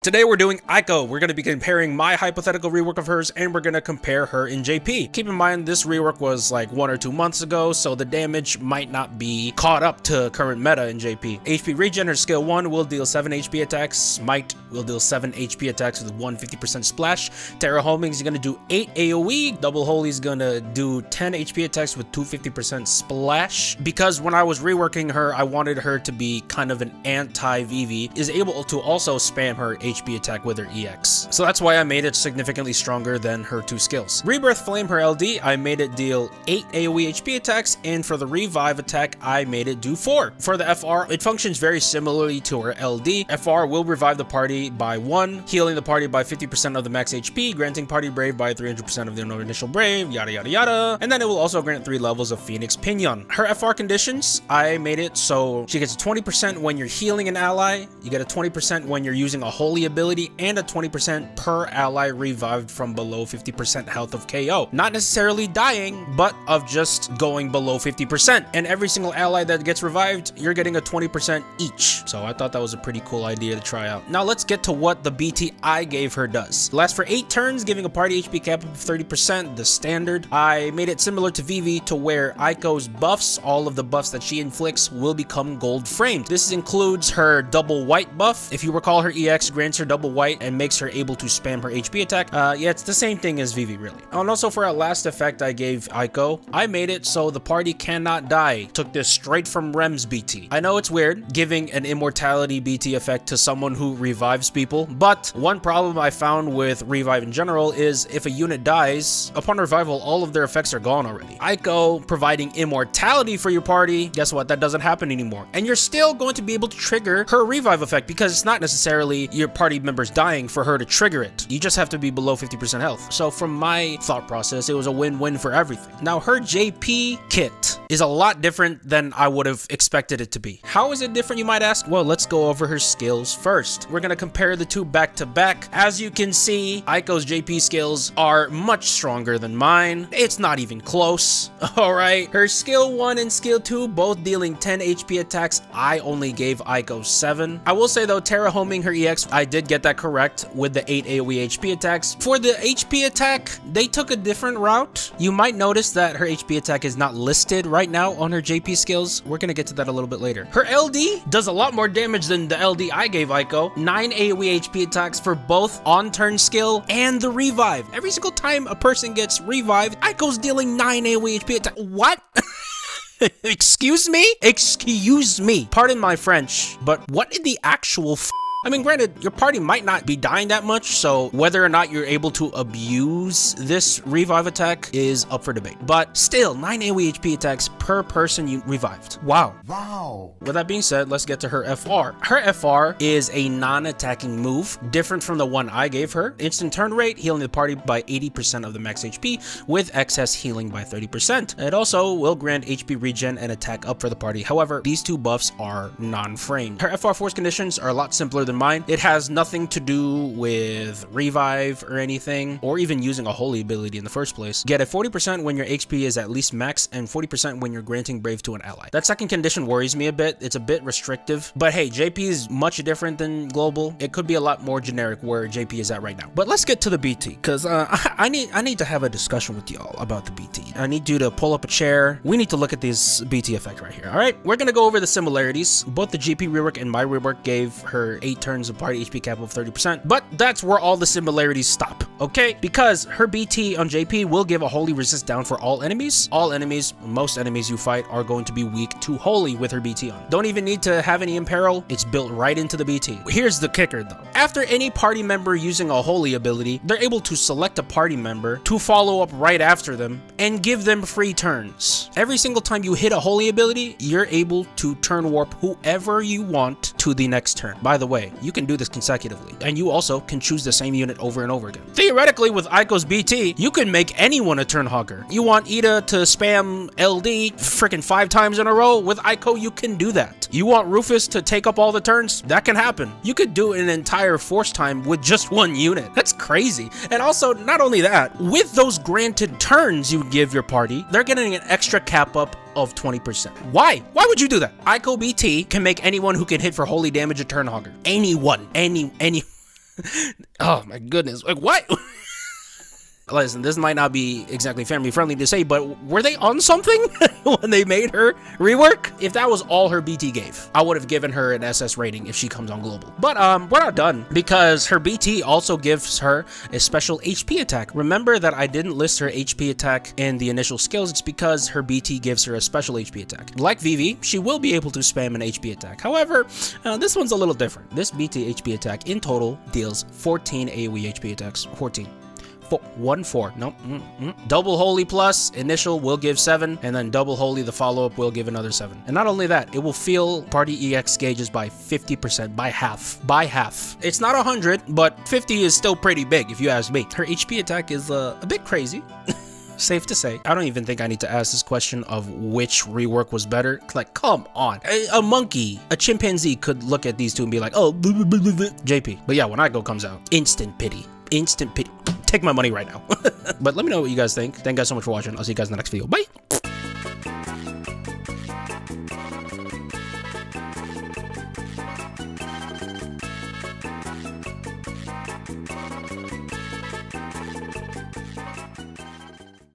Today we're doing EIKO. We're going to be comparing my hypothetical rework of hers, and we're going to compare her in JP. Keep in mind, this rework was like 1 or 2 months ago, so the damage might not be caught up to current meta in JP. HP regen, her skill 1 will deal 7 HP attacks. Smite will deal 7 HP attacks with 150% splash. Terra Homing is going to do 8 AoE. Double Holy is going to do 10 HP attacks with 250% splash. Because when I was reworking her, I wanted her to be kind of an anti-VV, is able to also spam her HP attack with her EX. So that's why I made it significantly stronger than her 2 skills. Rebirth Flame, her LD, I made it deal 8 AoE HP attacks, and for the Revive attack, I made it do 4. For the FR, it functions very similarly to her LD. FR will revive the party by 1, healing the party by 50% of the max HP, granting party brave by 300% of the initial brave, yada yada yada, and then it will also grant 3 levels of Phoenix Pinion. Her FR conditions, I made it so she gets a 20% when you're healing an ally, you get a 20% when you're using a holy ability, and a 20% per ally revived from below 50% health of KO. Not necessarily dying, but of just going below 50%. And every single ally that gets revived, you're getting a 20% each. So I thought that was a pretty cool idea to try out. Now let's get to what the BT I gave her does. Lasts for 8 turns, giving a party HP cap of 30%, the standard. I made it similar to VV to where EIKO's buffs, all of the buffs that she inflicts, will become gold framed. This includes her double white buff. If you recall, her EX grants her double white and makes her able to spam her HP attack. Yeah, it's the same thing as VV, really. And also for our last effect I gave EIKO, I made it so the party cannot die. Took this straight from Rem's BT. I know it's weird giving an immortality BT effect to someone who revives people, but one problem I found with revive in general is if a unit dies, upon revival, all of their effects are gone already. EIKO providing immortality for your party, guess what? That doesn't happen anymore. And you're still going to be able to trigger her revive effect because it's not necessarily your party members dying for her to trigger it. You just have to be below 50% health. So from my thought process, it was a win-win for everything. Now her JP kit is a lot different than I would have expected it to be. How is it different, you might ask? Well, let's go over her skills first. We're gonna compare the two back to back. As you can see, EIKO's JP skills are much stronger than mine. It's not even close. All right, her skill 1 and skill 2 both dealing 10 HP attacks. I only gave EIKO 7. I will say though, Terra Homing her EX, I did get that correct with the 8 AoE HP attacks. For the HP attack, they took a different route. You might notice that her HP attack is not listed right now on her JP skills. We're gonna get to that a little bit later. Her LD does a lot more damage than the LD I gave EIKO. 9 AoE HP attacks for both on-turn skill and the revive. Every single time a person gets revived, EIKO's dealing 9 AoE HP attack. What? Excuse me? Excuse me. Pardon my French, but what in the actual I mean, granted, your party might not be dying that much, so whether or not you're able to abuse this revive attack is up for debate. But still, 9 AoE HP attacks per person you revived. Wow. Wow. With that being said, let's get to her FR. Her FR is a non-attacking move, different from the one I gave her. Instant turn rate, healing the party by 80% of the max HP, with excess healing by 30%. It also will grant HP regen and attack up for the party. However, these two buffs are non-framed. Her FR force conditions are a lot simpler than mine. It has nothing to do with revive or anything, or even using a holy ability in the first place. Get a 40% when your HP is at least max, and 40% when you're granting brave to an ally. That second condition worries me a bit. It's a bit restrictive, but hey, JP is much different than global. It could be a lot more generic where JP is at right now. But let's get to the BT, because I need to have a discussion with y'all about the BT. I need you to pull up a chair. We need to look at this BT effect right here. All right, we're gonna go over the similarities. Both the GP rework and my rework gave her 8 turns of party HP cap of 30%, but that's where all the similarities stop, okay? Because her BT on JP will give a holy resist down for all enemies. All enemies, most enemies you fight are going to be weak to holy with her BT on. Don't even need to have any imperil, it's built right into the BT. Here's the kicker though. After any party member using a holy ability, they're able to select a party member to follow up right after them and give them free turns. Every single time you hit a holy ability, you're able to turn warp whoever you want to the next turn. By the way, you can do this consecutively, and you also can choose the same unit over and over again. Theoretically, with EIKO's BT, you can make anyone a turn hogger. You want Ida to spam LD freaking 5 times in a row? With EIKO, you can do that. You want Rufus to take up all the turns? That can happen. You could do an entire force time with just 1 unit. That's crazy. And also, not only that, with those granted turns you give your party, they're getting an extra cap up of 20%. Why? Why would you do that? EIKO BT can make anyone who can hit for holy damage a turn hogger. Anyone. Any Oh my goodness. Like, what? Listen, this might not be exactly family friendly to say, but were they on something when they made her rework? If that was all her BT gave, I would have given her an SS rating if she comes on global. But we're not done, because her BT also gives her a special HP attack. Remember that I didn't list her HP attack in the initial skills. It's because her BT gives her a special HP attack. Like Vivi, she will be able to spam an HP attack. However, this one's a little different. This BT HP attack in total deals 14 AoE HP attacks. 14. 4. Nope. Double Holy plus initial will give 7, and then Double Holy, the follow-up, will give another 7. And not only that, it will fill party EX gauges by 50%, by half. By half. It's not 100, but 50 is still pretty big if you ask me. Her HP attack is a bit crazy. Safe to say. I don't even think I need to ask this question of which rework was better. Like, come on. A monkey, a chimpanzee could look at these two and be like, oh, JP. But yeah, when EIKO comes out, instant pity. Instant pity. Take my money right now. But let me know what you guys think. Thank you guys so much for watching. I'll see you guys in the next video. Bye.